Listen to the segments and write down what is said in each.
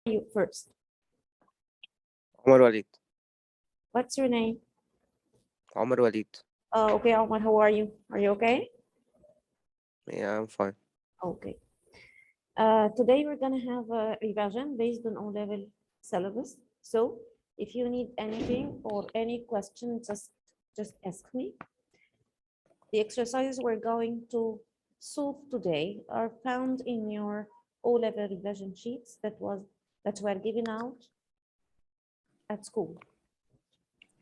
You first. عمر وليد. What's your name? عمر وليد. Okay, Omar, how are you? Are you okay? Yeah, I'm fine. Okay. Today we're gonna have a revision based on O-level syllabus. So if you need anything or any question, just ask me. The exercises we're going to solve today are found in your O-level revision sheets that were given out at school.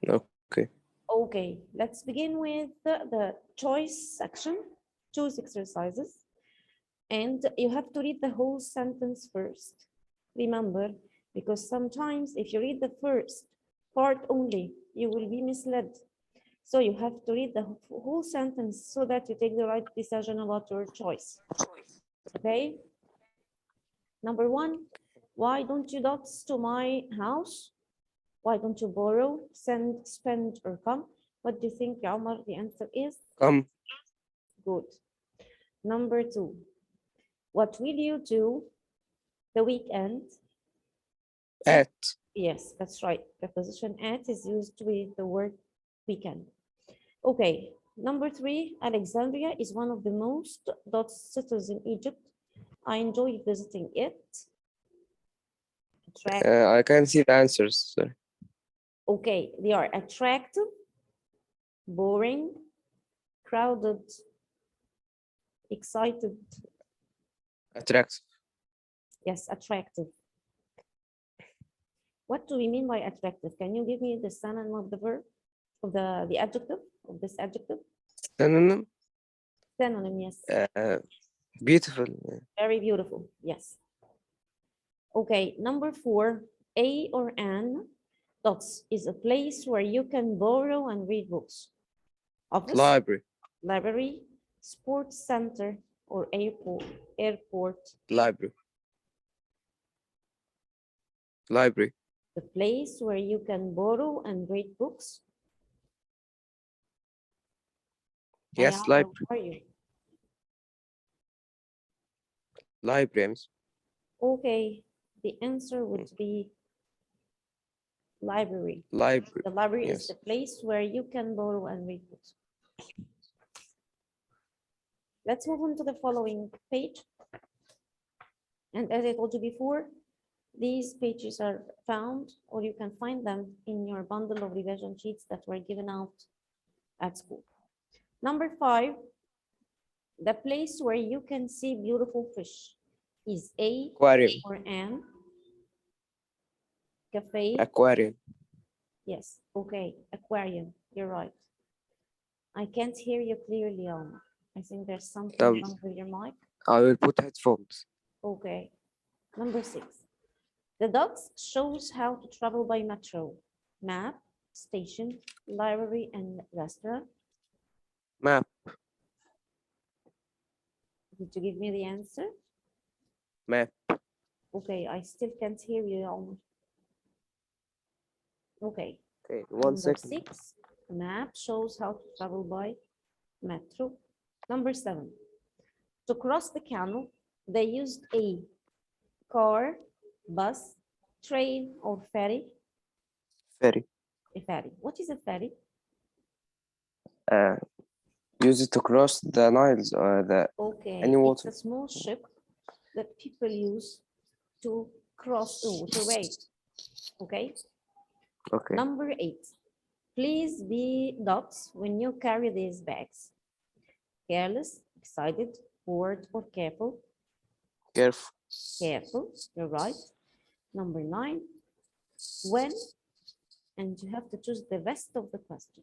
Okay. Okay, let's begin with the choice section. Choose exercises. And you have to read the whole sentence first. Remember, because sometimes if you read the first part only, you will be misled. So you have to read the whole sentence so that you take the right decision about your choice. Okay? Number one, why don't you dots to my house? Why don't you borrow, send, spend, or come? What do you think, Omar? The answer is? Come. Good. Number two, what will you do the weekend? At. Yes, that's right. Preposition at is used with the word weekend. Okay, number three, Alexandria is one of the most cities in Egypt. I enjoy visiting it. I can see the answers. Sorry. Okay, they are attractive, boring, crowded, excited. Attractive. Yes, attractive. What do we mean by attractive? Can you give me the synonym of the verb, of the adjective, of this adjective? Synonym. Synonym, yes. Beautiful. Very beautiful, yes. Okay, number four, a or an dots is a place where you can borrow and read books. Office, Library. library, sports center, or airport. Library. Library. The place where you can borrow and read books. Yes, library. How are you? Library. Okay, the answer would be library. Library. The library Yes. is the place where you can borrow and read books. Let's move on to the following page. And as I told you before, these pages are found, or you can find them in your bundle of revision sheets that were given out at school. Number five, the place where you can see beautiful fish is a Aquarium. or an cafe. Aquarium. Yes, okay, aquarium, you're right. I can't hear you clearly, Alma. I think there's something wrong with your mic. I will put headphones. Okay, number six. The dots shows how to travel by metro, map, station, library, and restaurant. Map. Did you give me the answer? Map. Okay, I still can't hear you, Alma. Okay. Okay, Number 1 second. 6, map shows how to travel by metro. Number 7, to cross the canal, they used a car, bus, train, or ferry. Ferry. A ferry. What is a ferry? Use it to cross the Niles or any water. It's a small ship that people use to cross the waterway. Okay. Okay. Number 8, please be dots when you carry these bags. Careless, excited, bored, or careful. Careful. Careful, you're right. Number 9, when, and you have to choose the rest of the question.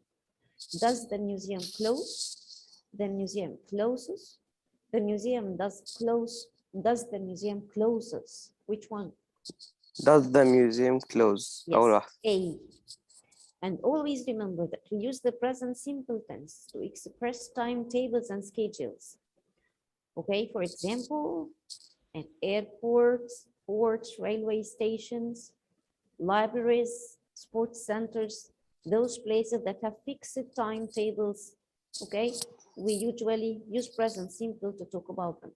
Does the museum close? The museum closes. The museum does close. Does the museum closes? Which one? Does the museum close? Yes, A. And always remember that we use the present simple tense to express timetables and schedules. Okay, for example, at airports, ports, railway stations, libraries, sports centers, those places that have fixed timetables, okay, we usually use present simple to talk about them.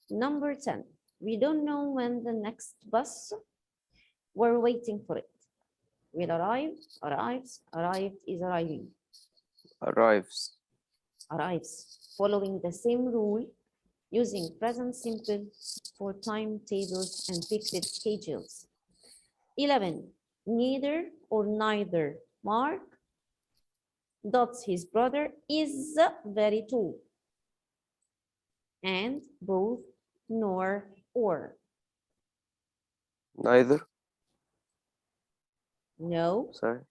Number 10, We don't know when the next bus. We're waiting for it. Will arrive, arrives, arrived is arriving. Arrives. Arrives. Following the same rule, using present simple for timetables and fixed schedules. 11. Neither or neither. Mark dots his brother is very tall. And both, nor, or. Neither. No. Sorry.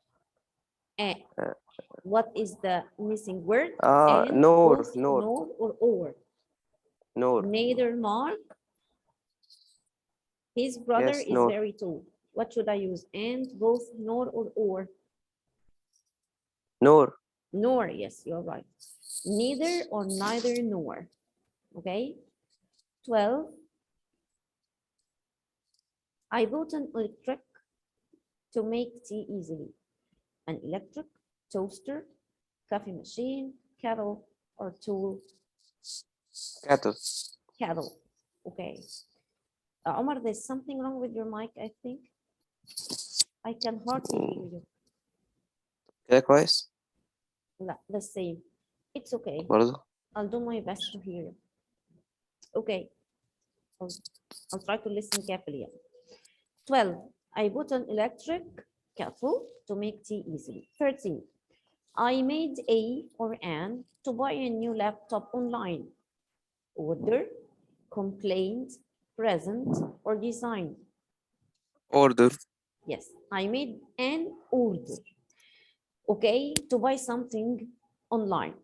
What is the missing word? Nor, both, nor. Nor or or. Nor. Neither Mark. His brother Yes, is nor. very tall. What should I use? And, both, nor or. Nor. Nor, yes, you're right. Neither or neither nor. Okay. 12. I bought an electric to make tea easily. An electric, toaster, coffee machine, kettle, or tool. Cattle. Kettle. Okay. Omar, there's something wrong with your mic, I think. I can hardly hear you. كده كويس؟ لا, the same. It's okay. برضه. I'll do my best to hear you. Okay. I'll try to listen carefully. 12. I bought an electric kettle to make tea easily. 13. I made a or an to buy a new laptop online. Order, complaint, present, or design. Order. Yes, I made an order. Okay, to buy something online.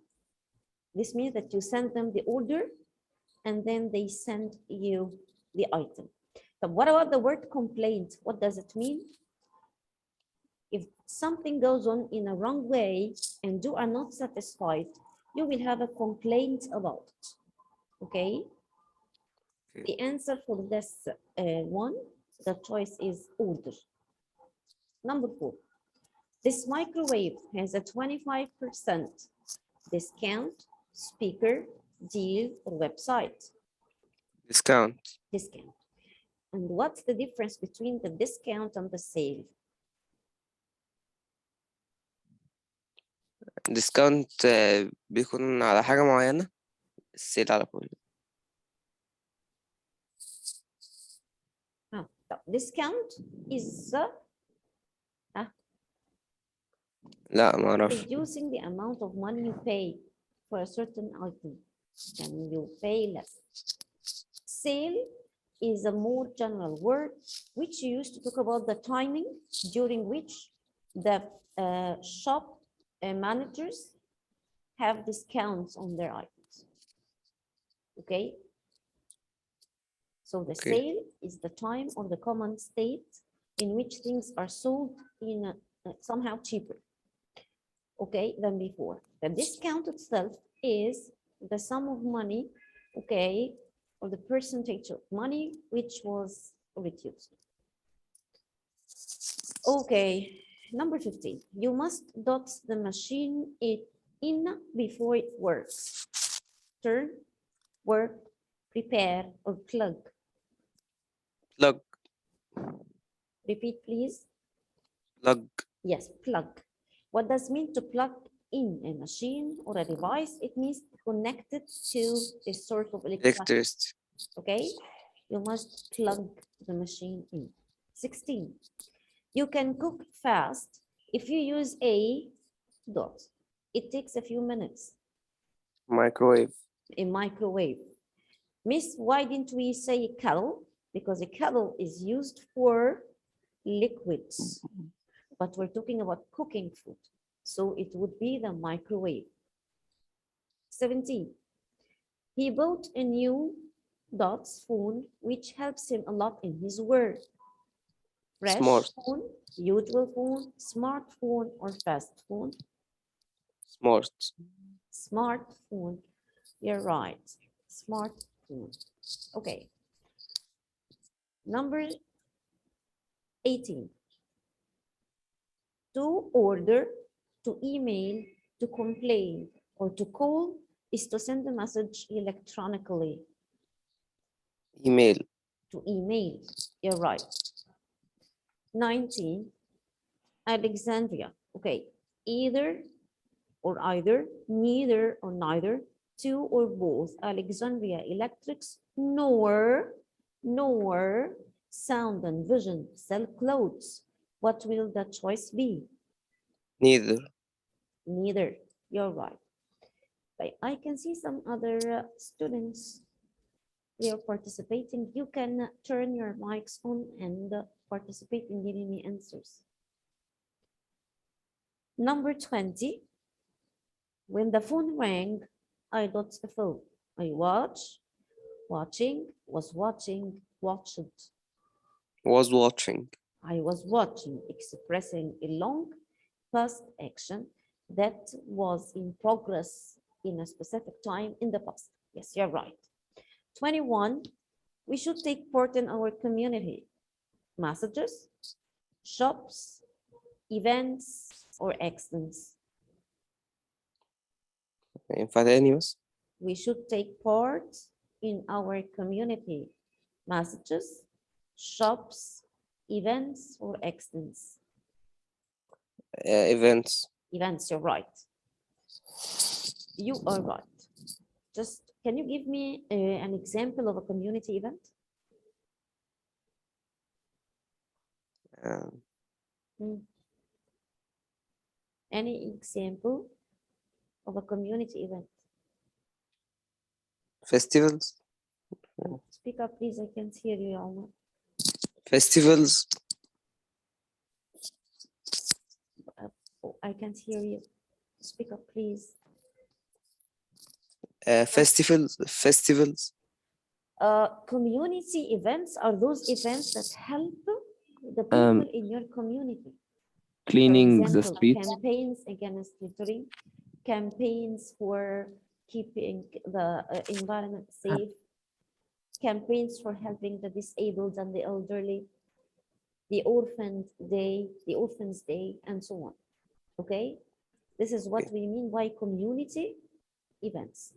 This means that you send them the order and then they send you the item. But what about the word complaint? What does it mean? If something goes on in a wrong way and you are not satisfied, you will have a complaint about it. Okay? The answer for this one, the choice is order. Number 4. This microwave has a 25% discount, speaker, deal, or website. Discount. Discount. And what's the difference between the discount and the sale? Discount بيكون على حاجة معينة. السيل على كل. Discount is لا ما أعرفش. reducing the amount of money you pay for a certain item. And you pay less. Sale is a more general word which you use to talk about the timing during which the shop managers have discounts on their items. Okay. So the sale is the time or the common state in which things are sold in somehow cheaper, okay, than before. The discount itself is the sum of money, okay, or the percentage of money which was reduced. Okay, number 15. You must dot the machine in before it works. Turn, work, prepare, or plug. Plug. Repeat, please. Plug. Yes, plug. What does it mean to plug in a machine or a device? It means connected to a source of electricity. Okay, you must plug the machine in. 16. You can cook fast if you use a dot. It takes a few minutes. Microwave. A microwave. Miss, why didn't we say kettle? Because a kettle is used for liquids, but we're talking about cooking food. So it would be the microwave. 17. He bought a new dots phone, which helps him a lot in his work. Fresh phone, usual phone, smartphone, or fast phone? Smart. Smartphone. You're right. Smartphone. Okay. Number 18. To order, to email, to complain, or to call is to send a message electronically. Email. to email. You're right. 19, Alexandria. Okay, either or either, neither or neither, two or both. Alexandria electrics, nor sound and vision sell clothes. What will the choice be? Neither. Neither. You're right. I can see some other students. They are participating. You can turn your mics on and participate in giving me answers. Number 20. When the phone rang, I got the phone. I watching, was watching, watched. Was watching. I was watching, expressing a long past action that was in progress in a specific time in the past. Yes, you're right. 21, we should take part in our community. Messages, shops, events, or accidents. Infidelious. We should take part in our community. Messages, shops, events, or accidents. Events. Events, you're right. You are right. Just, can you give me an example of a community event? Any example of a community event? Festivals. Speak up, please. I can't hear you, Omar. Festivals. Oh, I can't hear you. Speak up, please. Festivals. Community events are those events that help the people in your community. Cleaning For the example, streets. campaigns against littering, campaigns for keeping the environment safe, campaigns for helping the disabled and the elderly, the Orphans Day, and so on. Okay, this is what we mean by community events.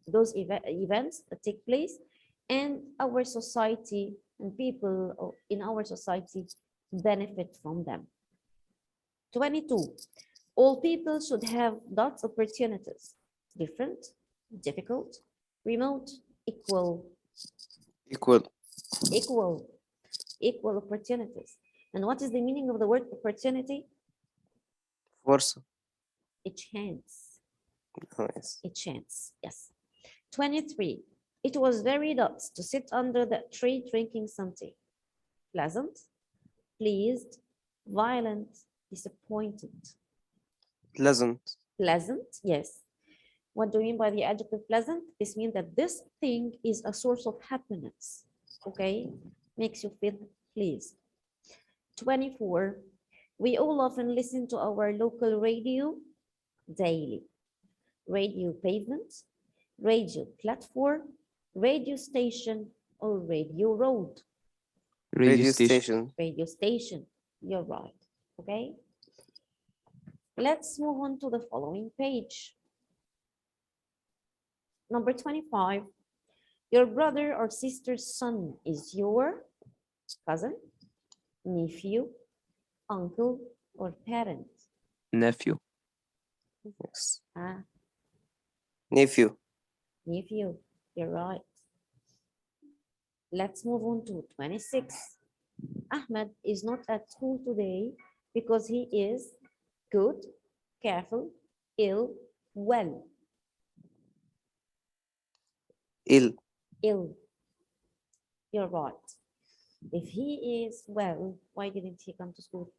Those events that take place and our society and people in our society benefit from them. 22, all people should have lots of opportunities. Different, difficult, remote, equal. Equal opportunities. And what is the meaning of the word opportunity? Force. A chance. Oh, yes. A chance, yes. 23, it was very nice to sit under the tree drinking something. Pleasant, pleased, violent, disappointed. Pleasant. Pleasant, yes. What do you mean by the adjective pleasant? This means that this thing is a source of happiness, okay? Makes you feel pleased. 24, we all often listen to our local radio daily. Radio pavement, radio platform, radio station, or radio road. Radio station. Radio station, you're right, okay? Let's move on to the following page. Number 25, your brother or sister's son is your cousin, nephew, uncle, or parent. Nephew. Yes. Nephew, you're right. Let's move on to 26. Ahmed is not at school today because he is good, careful, ill, well. Ill. You're right. If he is well, why didn't he come to school?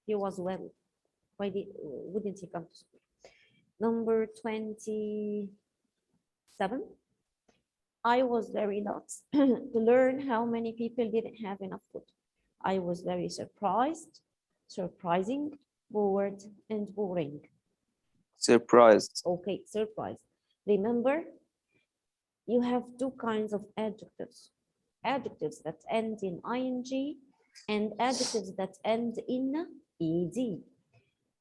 He was well. Why wouldn't he come to school? Number 27. I was very nuts to learn how many people didn't have enough food. I was very surprised, surprising, bored, and boring. Surprised. Okay, surprised. Remember, you have two kinds of adjectives. Adjectives that end in ing and adjectives that end in ed.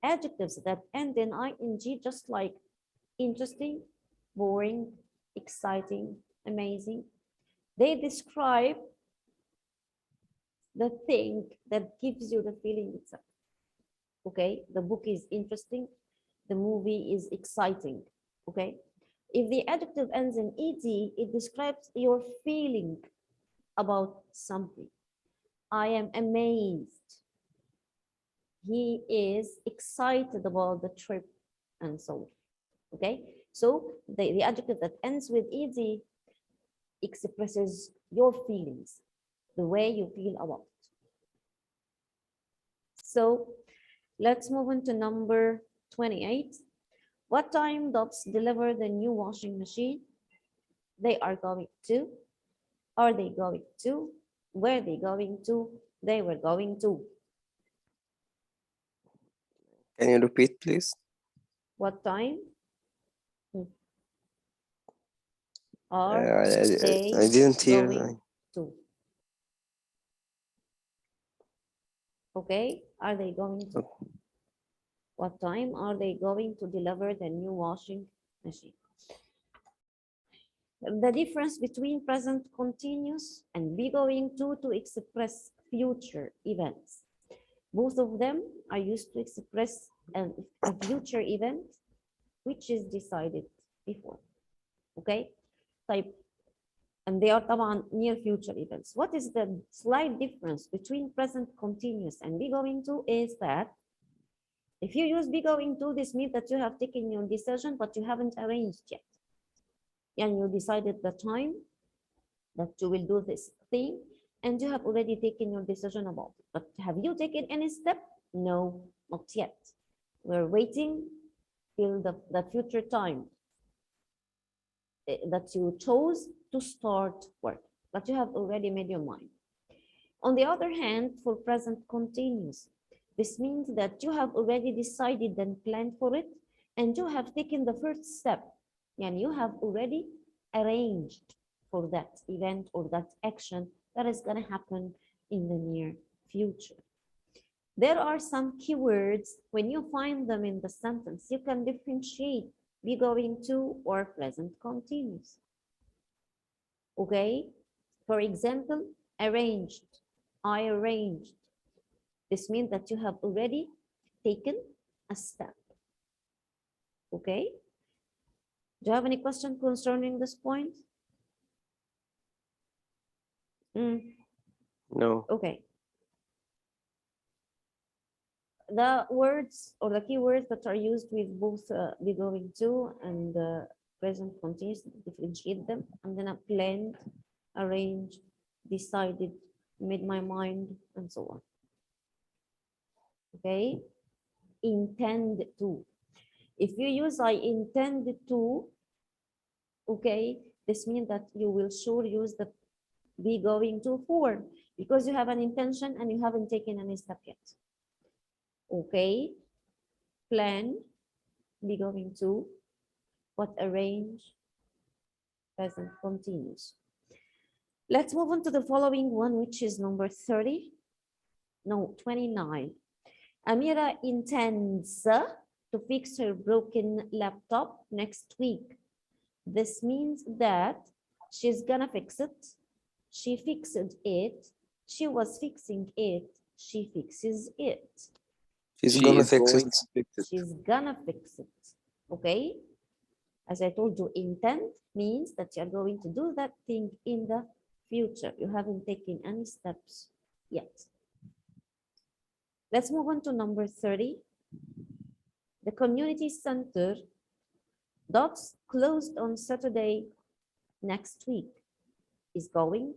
Adjectives that end in ing, just like interesting, boring, exciting, amazing. They describe the thing that gives you the feeling itself. Okay, the book is interesting, the movie is exciting. Okay, if the adjective ends in ed, it describes your feeling about something. I am amazed. He is excited about the trip, and so on. Okay, so the adjective that ends with ed expresses your feelings, the way you feel about it. So let's move on to number 28. What time does deliver the new washing machine? They are going to. Are they going to? Were they going to? They were going to. Can you repeat, please? What time? I Are they didn't hear. going to? Okay, are they going to? What time are they going to deliver the new washing machine? The difference between present continuous and be going to express future events. Both of them are used to express a future event which is decided before. Okay, type, and they are طبعا near future events. What is the slight difference between present continuous and be going to is that if you use be going to, this means that you have taken your decision, but you haven't arranged yet. And you decided the time that you will do this thing, and you have already taken your decision about it. But have you taken any step? No, not yet. We're waiting till the future time that you chose to start work, but you have already made your mind. On the other hand, for present continuous, this means that you have already decided and planned for it, and you have taken the first step, and you have already arranged for that event or that action that is going to happen in the near future. There are some keywords, when you find them in the sentence, you can differentiate be going to or present continuous. Okay, for example, arranged. I arranged. This means that you have already taken a step. Okay, do you have any question concerning this point? No. Okay. The words or the keywords that are used with both be going to and present continuous, differentiate them. I'm gonna planned, arranged, decided, made my mind, and so on. Okay, intend to. If you use I intend to, okay, this means that you will sure use the be going to form because you have an intention and you haven't taken any step yet. Okay, plan, be going to, but arrange, present continuous. Let's move on to the following one, which is number 30. No, 29. Amira intends to fix her broken laptop next week. This means that she's gonna fix it. She fixed it. She was fixing it. She fixes it. She's gonna fix it. She's gonna fix it. Okay? As I told you, intent means that you're going to do that thing in the future. You haven't taken any steps yet. Let's move on to number 30. The community center that's closed on Saturday next week is going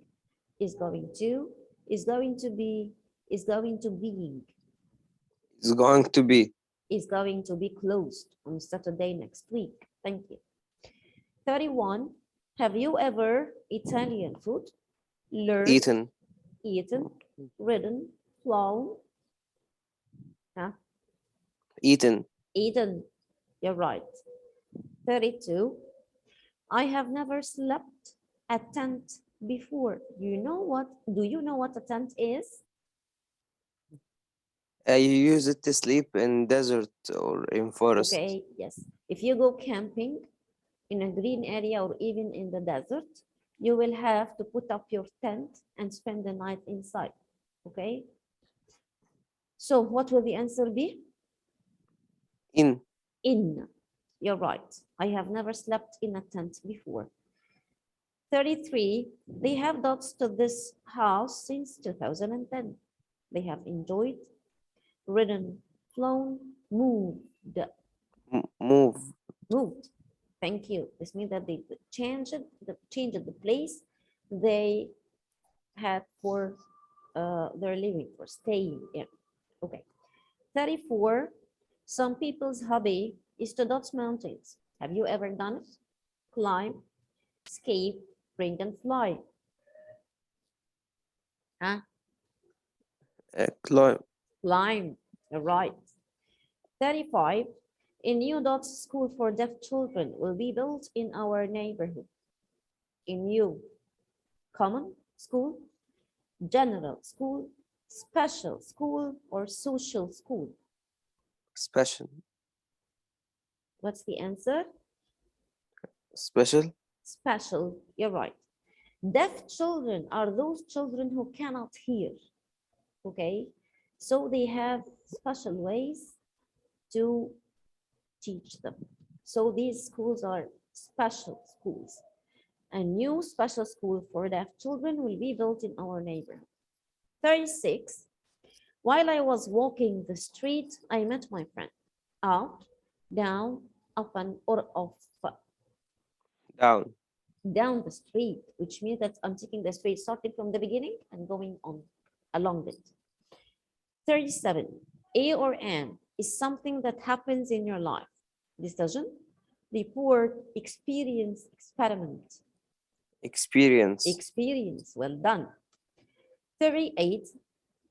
to, is going to be, is going to be. It's going to be. Is going to be closed on Saturday next week. Thank you. 31. Have you ever Italian food? Learned, Eaten, ridden, flown? Huh? eaten, Eaten. You're right. 32. I have never slept a tent before. Do you know what a tent is? you use it to sleep in desert or in forest. Okay, yes. If you go camping in a green area or even in the desert, you will have to put up your tent and spend the night inside. Okay? So what will the answer be? In. In. You're right. I have never slept in a tent before. 33, they have dots to this house since 2010. They have enjoyed, ridden, flown, moved. Move. Moved. Thank you. This means that they changed the place they had for their living, for staying in. Okay. 34, some people's hobby is to dodge mountains. Have you ever done it? Climb, escape, bring and fly. Huh? Climb. Climb, right. 35, a new Dot's school for deaf children will be built in our neighborhood. A new common school, general school, special school, or social school. Special. What's the answer? Special. Special, you're right. Deaf children are those children who cannot hear, okay? So they have special ways to teach them. So these schools are special schools. A new special school for deaf children will be built in our neighborhood. 36, while I was walking the street, I met my friend. Up, down, up and or off. Down. Down the street, which means that I'm taking the street starting from the beginning and going on along it. 37, A or N is something that happens in your life. Decision, report, experience, experiment. Experience. Experience, well done. 38,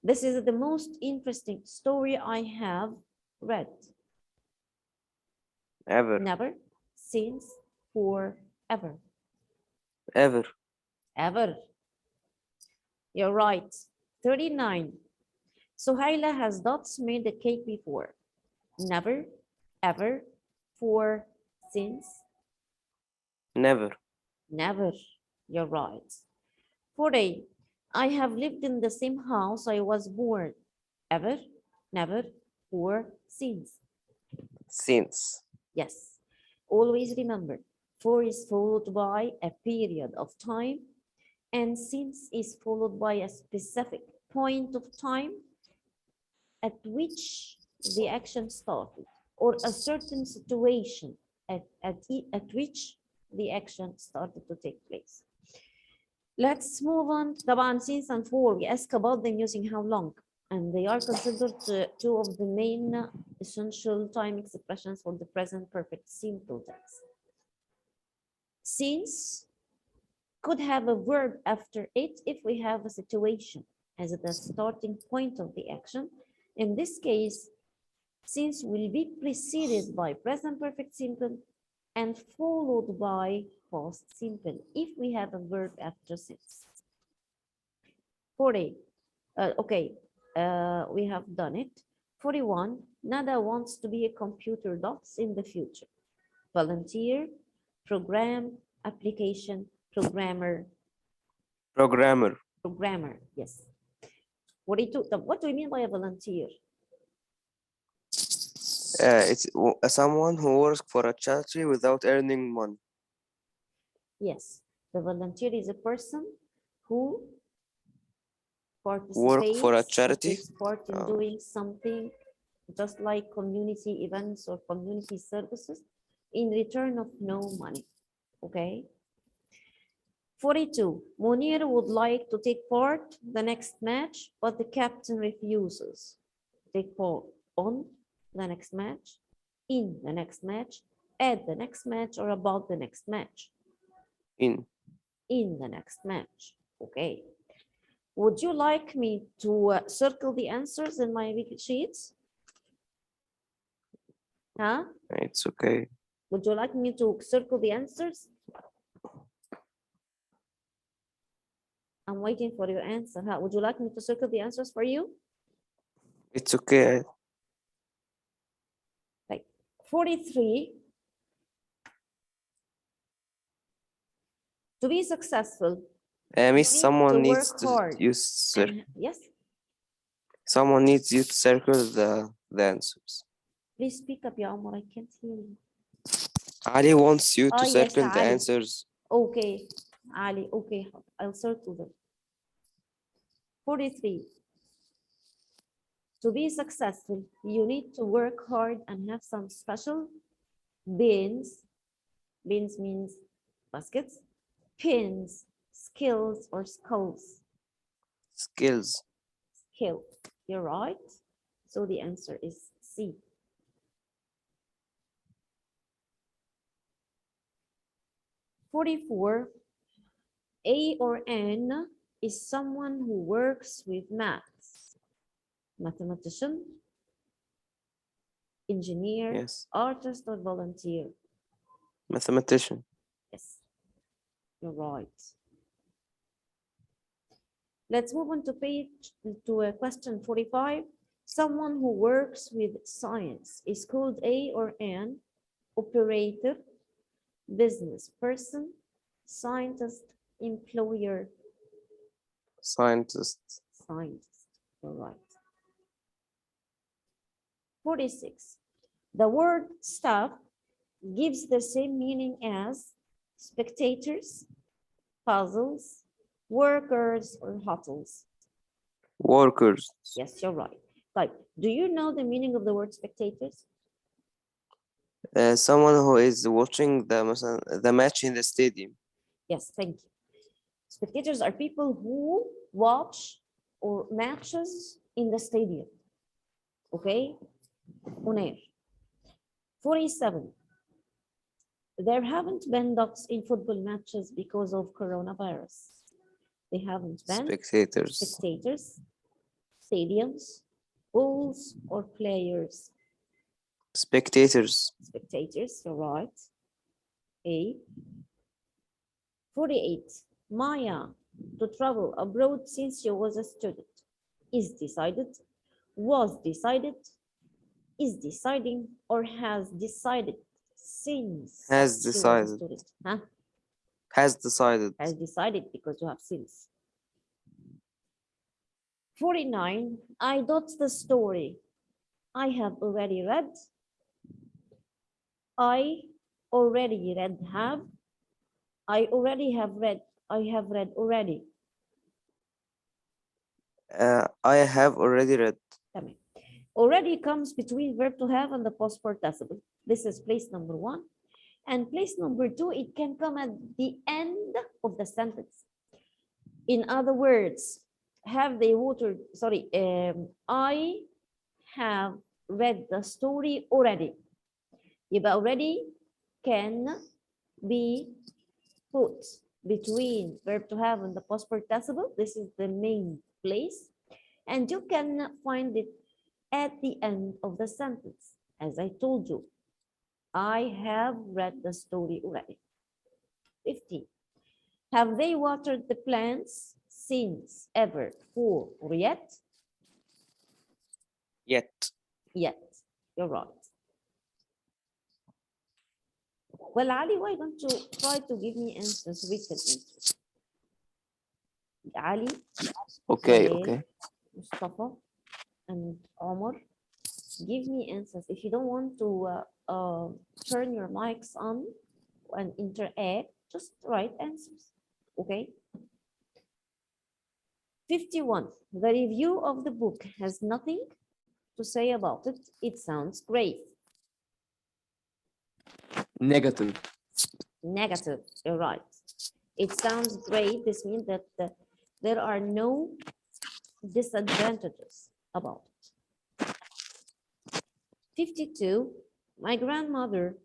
this is the most interesting story I have read. Ever. Never, since, forever. Ever. Ever. You're right. 39. Suhaila has dots made the cake before. Never, ever, for, since. Never. Never. You're right. 40. I have lived in the same house I was born. Ever, never, for, since. Since. Yes. Always remember, for is followed by a period of time, and since is followed by a specific point of time at which the action started, or a certain situation at which the action started to take place. Let's move on. طبعا since and for, we ask about them using how long, and they are considered two of the main essential time expressions for the present perfect simple tense. Since could have a verb after it if we have a situation as the starting point of the action. In this case, since will be preceded by present perfect simple and followed by past simple if we have a verb after since. 40. Okay, we have done it. 41. Nada wants to be a computer docs in the future. Volunteer, program, application, programmer. Programmer. Programmer, yes. 42. What do we mean by a volunteer? It's someone who works for a charity without earning money. Yes, the volunteer is a person who participates, work for a charity, takes part in doing something just like community events or community services in return of no money. Okay. 42. Munir would like to take part the next match, but the captain refuses. Take part on the next match, in the next match, at the next match, or about the next match. In the next match. Okay. Would you like me to circle the answers in my sheets? Huh? It's okay. Would you like me to circle the answers? I'm waiting for your answer. Huh? Would you like me to circle the answers for you? It's okay. Like 43. To be successful, Miss, you need someone to needs work to hard. use Yes, someone needs you to circle the answers. please speak up, ya Omar. I can't hear you. Ali wants you to Yes, circle the Ali. answers. Okay, Ali. Okay, I'll circle them. 43. To be successful, you need to work hard and have some special bins. Bins means baskets. Pins, skills or skulls. Skills. Skill. You're right. So the answer is C. 44. A or N is someone who works with maths. Mathematician, engineer, Yes. artist, or volunteer. Mathematician. Yes, you're right. Let's move on to question 45. Someone who works with science is called A or N, operator, business person, scientist, employer. Scientist. Scientist, you're right. 46. The word staff gives the same meaning as spectators, puzzles, workers, or hotels. Workers. Yes, you're right. Like, do you know the meaning of the word spectators? Someone who is watching the match in the stadium. Yes, thank you. Spectators are people who watch or matches in the stadium. Okay, on air. 47. There haven't been ducks in football matches because of coronavirus. They haven't been spectators, stadiums, bulls, or players. Spectators. Spectators, you're right. A. 48. Maya to travel abroad since she was a student is decided, was decided, is deciding, or has decided since Has she was a decided. student. Huh? Has decided. Has decided because you have since. 49. I dot the story. I have already read. I already read have. I already have read. I have read already. I have already read. Tamam. Already comes between verb to have and the past participle. This is place number 1. And place number 2, it can come at the end of the sentence. In other words, have they watered, sorry, I have read the story already. يبقى already can be put between verb to have and the past participle. This is the main place. And you can find it at the end of the sentence. As I told you, I have read the story already. 50. Have they watered the plants since, ever, for, or yet? Yet. Yet. You're right. Well, Ali, why don't you try to give me answers, written answers? Ali. Okay, Walid, okay. Mustafa, and Omar. Give me answers. If you don't want to turn your mics on and interact, just write answers. Okay. 51. The review of the book has nothing to say about it. It sounds great. Negative. Negative. You're right. It sounds great. This means that there are no disadvantages about it. 52. My grandmother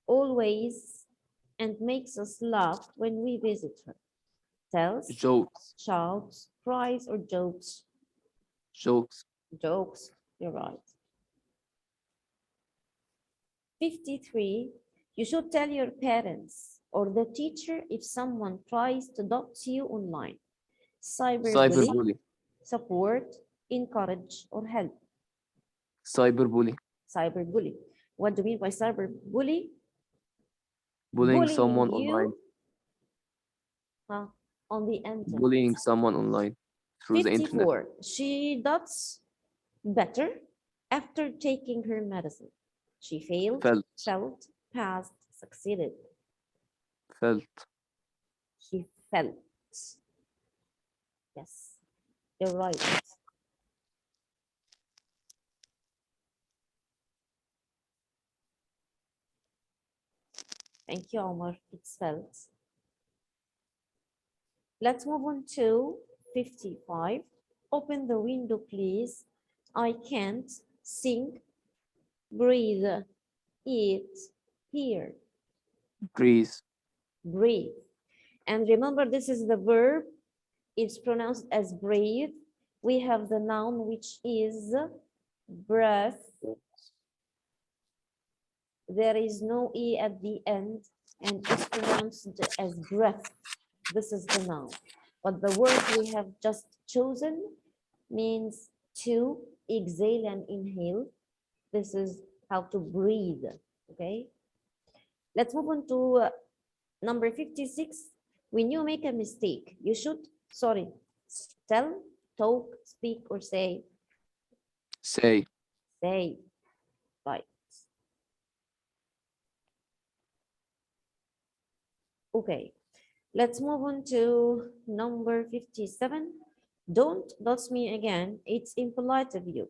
always and makes us laugh when we visit her. Tells, Jokes. shouts, cries, or jokes. Jokes. Jokes, you're right. 53. You should tell your parents or the teacher if someone tries to dox you online. Cyberbully. Support, encourage, or help. Cyberbully. Cyberbully. What do you mean by cyberbully? Bullying Bullying someone you online. on the internet. Bullying someone online through the internet. 54. She does better after taking her medicine. She failed, felt, passed, succeeded. Felt. She felt. Yes, you're right. Thank you, Omar. It's felt. Let's move on to 55. Open the window, please. I can't sing, breathe, eat, hear. Breathe. Breathe. And remember, this is the verb. It's pronounced as breathe. We have the noun, which is breath. There is no E at the end, and it's pronounced as breath. This is the noun. But the word we have just chosen means to exhale and inhale. This is how to breathe, okay? Let's move on to number 56. When you make a mistake, you should, tell, talk, speak, or say? Say. Say, right. Okay, let's move on to number 57. Don't dots me again. It's impolite of you.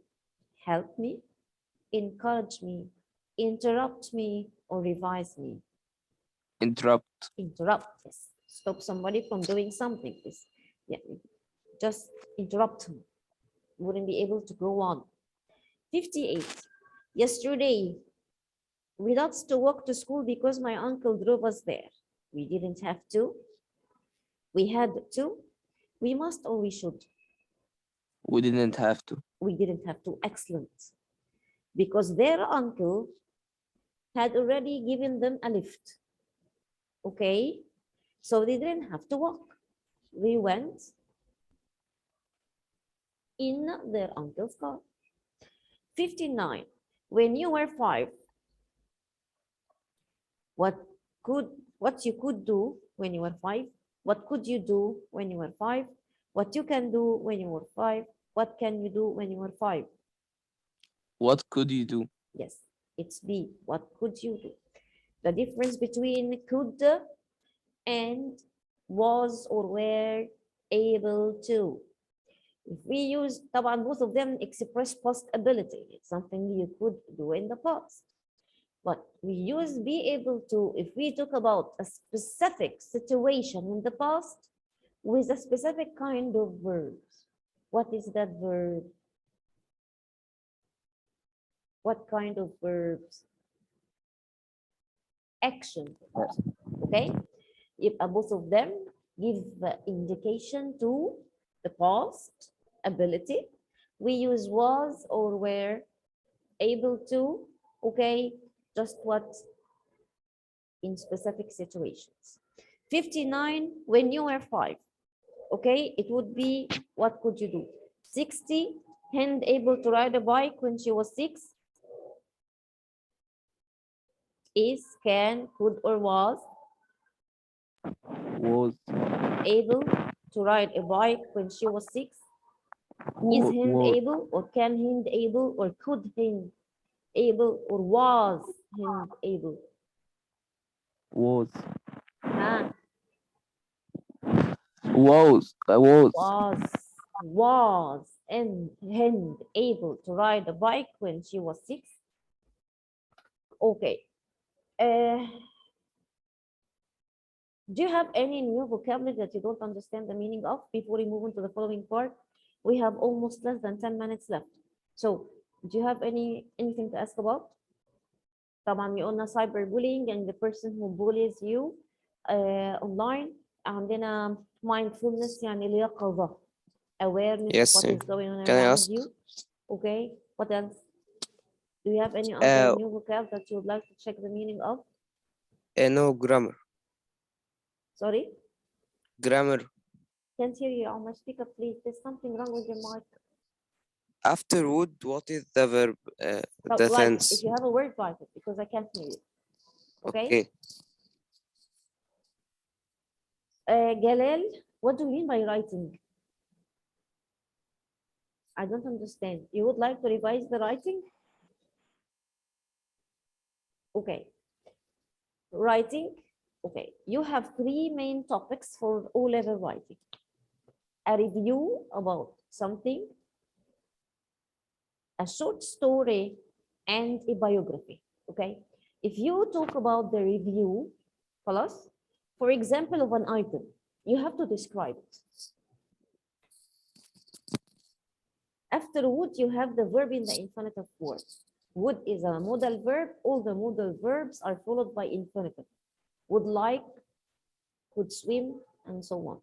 Help me, encourage me, interrupt me, or revise me. Interrupt. Interrupt, yes. Stop somebody from doing something. Please. Yeah, just interrupt him. Wouldn't be able to go on. 58. Yesterday, we got to walk to school because my uncle drove us there. We didn't have to. We had to. We must or we should. We didn't have to. We didn't have to. Excellent. Because their uncle had already given them a lift. Okay? So they didn't have to walk. They went in their uncle's car. 59. When you were 5, what you could do when you were 5? What could you do when you were 5? What you can do when you were 5? What can you do when you were 5? What could you do? Yes, it's B. What could you do? The difference between could and was or were able to. If we use, both of them express past ability. It's something you could do in the past. But we use be able to if we talk about a specific situation in the past with a specific kind of verbs. What is that verb? What kind of verbs? Action. Okay? If both of them give the indication to the past ability, we use was or were able to, okay? Just what in specific situations. 59, when you were 5, okay, it would be what could you do? 60, Hind able to ride a bike when she was 6. Is, can, could, or was? Was. Able to ride a bike when she was 6. Is Hind able, or can Hind able, or could Hind able, or was Hind able? Was. Huh? Was. Was and Hind able to ride a bike when she was 6? Okay. Do you have any new vocabulary that you don't understand the meaning of before we move on to the following part? We have almost less than 10 minutes left. So, do you have anything to ask about? طبعا قلنا cyberbullying and the person who bullies you online. عندنا mindfulness يعني اليقظة. Awareness Yes, of what is going on can I around ask? you. Okay, what else? Do you have any other new vocab that you would like to check the meaning of? No, grammar. Sorry? Grammar. Can't hear you, Omar. Speak up, please. There's something wrong with your mic. After would, what is the verb? The Write, tense. if you have a word, write it because I can't hear you. Okay? Galal, what do you mean by writing? I don't understand. You would like to revise the writing? Okay. Writing. Okay. You have three main topics for O-level writing. A review about something, a short story, and a biography. Okay. If you talk about the review, for example, of an item, you have to describe it. After would, you have the verb in the infinitive form. Would is a modal verb. All the modal verbs are followed by infinitive. Would like, could swim, and so on.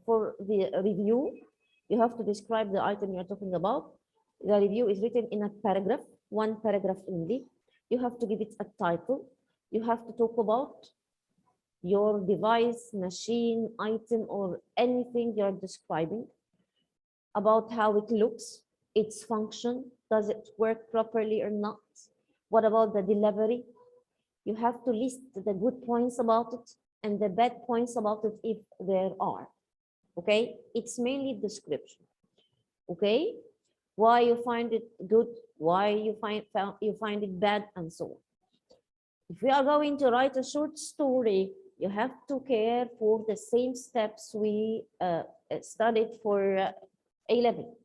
For the review, you have to describe the item you're talking about. The review is written in a paragraph, one paragraph only. You have to give it a title. You have to talk about your device, machine, item, or anything you're describing, about how it looks, its function, does it work properly or not? What about the delivery? You have to list the good points about it and the bad points about it if there are. Okay, it's mainly description. Okay, why you find it good, why you find it bad, and so on. If we are going to write a short story, you have to care for the same steps we studied for A-level.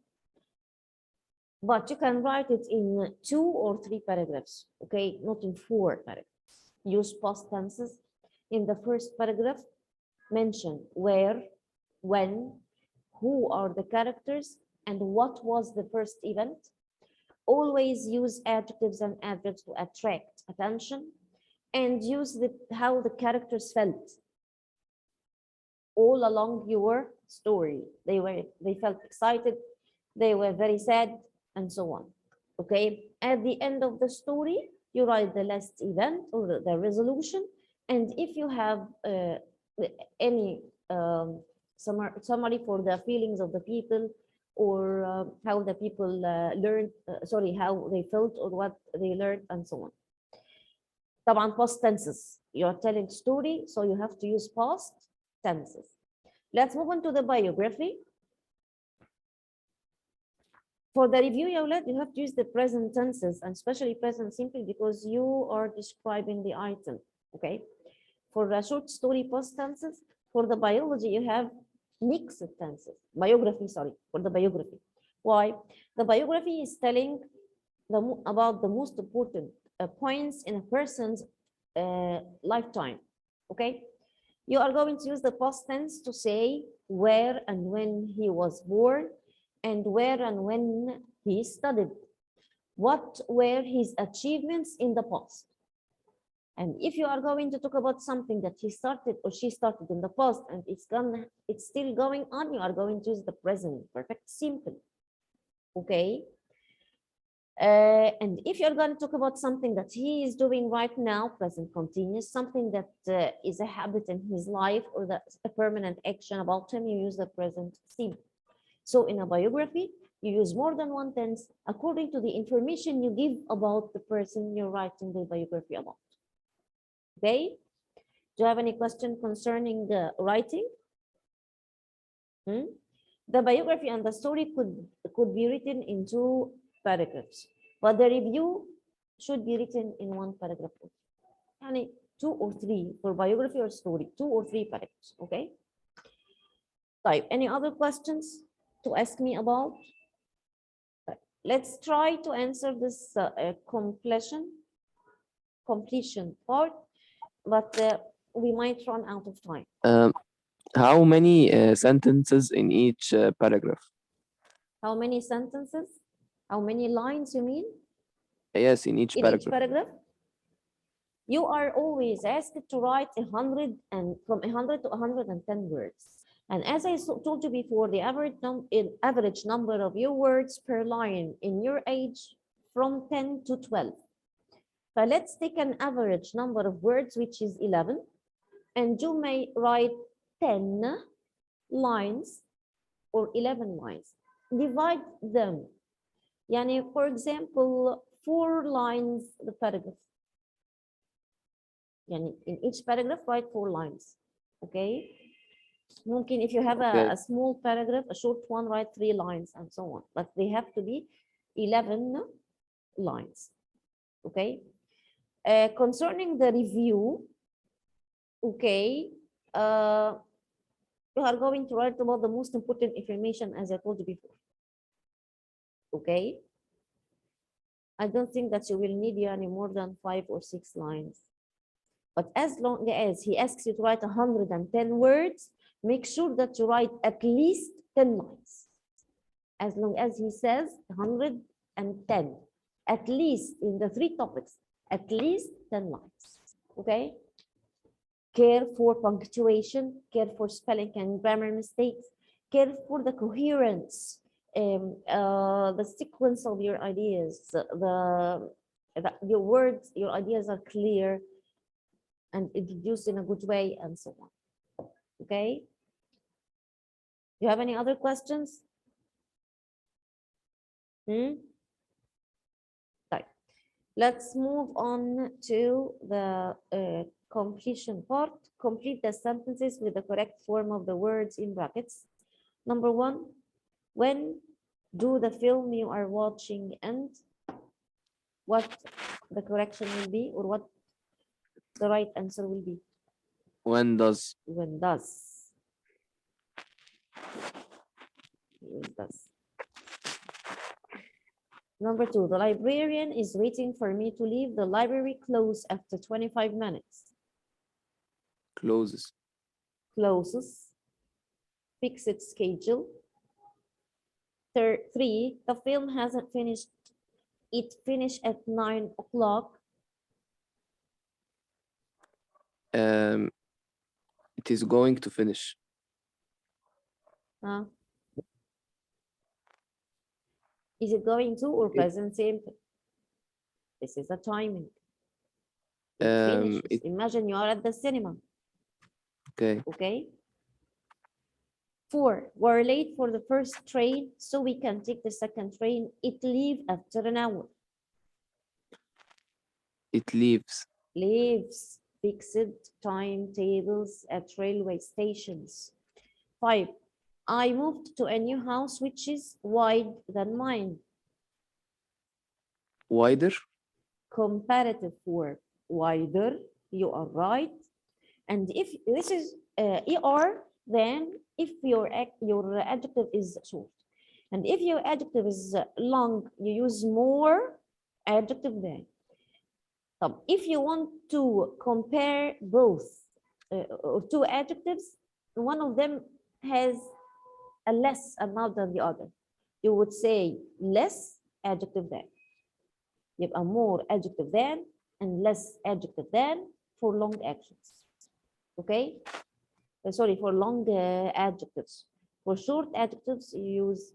But you can write it in 2 or 3 paragraphs, okay, not in 4 paragraphs. Use past tenses. In the first paragraph, mention where, when, who are the characters, and what was the first event. Always use adjectives and adverbs to attract attention, and use how the characters felt all along your story. They felt excited, they were very sad, and so on. Okay, at the end of the story, you write the last event or the resolution, and if you have any summary for the feelings of the people, or how the people learned, how they felt or what they learned, and so on. طبعا past tenses. You're telling story, so you have to use past tenses. Let's move on to the biography. For the review, you have to use the present tenses, and especially present simple, because you are describing the item. Okay. For the short story, past tenses. For the biology, you have mixed tenses. Biography, sorry, for the biography. Why? The biography is telling about the most important points in a person's lifetime. Okay. You are going to use the past tense to say where and when he was born, and where and when he studied. What were his achievements in the past? And if you are going to talk about something that he started or she started in the past and it's still going on, you are going to use the present perfect simple. Okay. And if you're going to talk about something that he is doing right now, present continuous, something that is a habit in his life or that's a permanent action about him, you use the present simple. So in a biography, you use more than one tense according to the information you give about the person you're writing the biography about. Okay? Do you have any question concerning the writing? The biography and the story could be written in 2 paragraphs, but the review should be written in 1 paragraph. And 2 or 3 for biography or story, 2 or 3 paragraphs. Okay? Type. Any other questions to ask me about? Let's try to answer this completion part, but we might run out of time. How many sentences in each paragraph? How many sentences? How many lines you mean? Yes, in each paragraph. Each paragraph? You are always asked to write from 100 to 110 words. And as I told you before, the average number of your words per line in your age from 10 to 12. So let's take an average number of words, which is 11, and you may write 10 lines or 11 lines. Divide them. Yani, for example, 4 lines the paragraph. Yani, in each paragraph, write 4 lines. Okay. ممكن if you have a small paragraph, a short one, write 3 lines and so on, but they have to be 11 lines. Okay. Concerning the review, okay, you are going to write about the most important information as I told you before. Okay. I don't think that you will need any more than 5 or 6 lines. But as long as he asks you to write 110 words, make sure that you write at least 10 lines. As long as he says 110, at least in the 3 topics, at least 10 lines. Okay? Care for punctuation, care for spelling and grammar mistakes, care for the coherence, the sequence of your ideas, your words, your ideas are clear and introduced in a good way, and so on. Okay? You have any other questions? Right. Let's move on to the completion part. Complete the sentences with the correct form of the words in brackets. Number 1, when do the film you are watching end? What the correction will be, or what the right answer will be? When does. When does. When does. Number 2, the librarian is waiting for me to leave the library close after 25 minutes. Closes. Closes. Fixed schedule. 3, the film hasn't finished. It finished at 9 o'clock. It is going to finish. Is it going to or present simple? This is the timing. Imagine you are at the cinema. Okay. Okay. 4, we're late for the first train, so we can take the second train. It leaves after an hour. It leaves. Leaves. Fixed timetables at railway stations. 5, I moved to a new house which is wide than mine. Wider. Comparative form. Wider. You are right. And if this is ER, then if your adjective is short, and if your adjective is long, you use more adjective than. So if you want to compare both or 2 adjectives, one of them has a less amount than the other. You would say less adjective than. يبقى more adjective than and less adjective than for long actions. Okay? Sorry, for long adjectives. For short adjectives, you use